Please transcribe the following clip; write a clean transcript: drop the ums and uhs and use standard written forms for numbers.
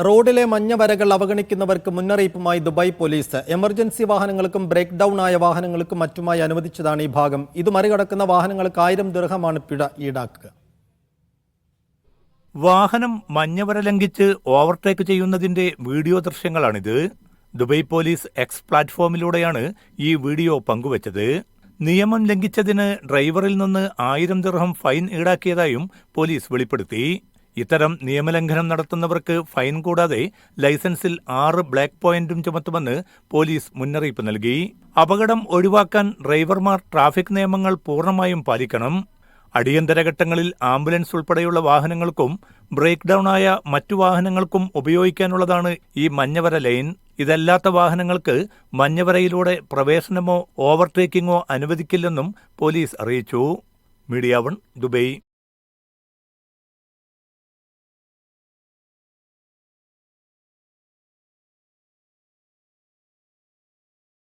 റോഡിലെ മഞ്ഞ വരകൾ അവഗണിക്കുന്നവർക്ക് മുന്നറിയിപ്പുമായി ദുബായ് പോലീസ്. എമർജൻസി വാഹനങ്ങൾക്കും ബ്രേക്ക് ഡൗൺ ആയ വാഹനങ്ങൾക്കും മറ്റുമായി അനുവദിച്ചതാണ് ഈ ഭാഗം. ഇത് മറികടക്കുന്ന വാഹനങ്ങൾക്ക് 1000 ദിർഹമാണ് പിഴ ഈടാക്കുക. വാഹനം മഞ്ഞവര ലംഘിച്ച് ഓവർടേക്ക് ചെയ്യുന്നതിന്റെ വീഡിയോ ദൃശ്യങ്ങളാണിത്. ദുബായ് പോലീസ് എക്സ് പ്ലാറ്റ്ഫോമിലൂടെയാണ് ഈ വീഡിയോ പങ്കുവച്ചത്. നിയമം ലംഘിച്ചതിന് ഡ്രൈവറിൽ നിന്ന് 1000 ദിർഹം ഫൈൻ ഈടാക്കിയതായും പോലീസ് വെളിപ്പെടുത്തി. ഇത്തരം നിയമലംഘനം നടത്തുന്നവർക്ക് ഫൈൻ കൂടാതെ ലൈസൻസിൽ 6 ബ്ലാക്ക് പോയിന്റും ചുമത്തുമെന്ന് പോലീസ് മുന്നറിയിപ്പ് നൽകി. അപകടം ഒഴിവാക്കാൻ ഡ്രൈവർമാർ ട്രാഫിക് നിയമങ്ങൾ പൂർണ്ണമായും പാലിക്കണം. അടിയന്തര ഘട്ടങ്ങളിൽ ആംബുലൻസ് ഉൾപ്പെടെയുള്ള വാഹനങ്ങൾക്കും ബ്രേക്ക് ഡൗൺ ആയ മറ്റു വാഹനങ്ങൾക്കും ഉപയോഗിക്കാനുള്ളതാണ് ഈ മഞ്ഞവര ലൈൻ. ഇതല്ലാത്ത വാഹനങ്ങൾക്ക് മഞ്ഞവരയിലൂടെ പ്രവേശനമോ ഓവർടേക്കിങ്ങോ അനുവദിക്കില്ലെന്നും പോലീസ് അറിയിച്ചു. Media 1 Dubai.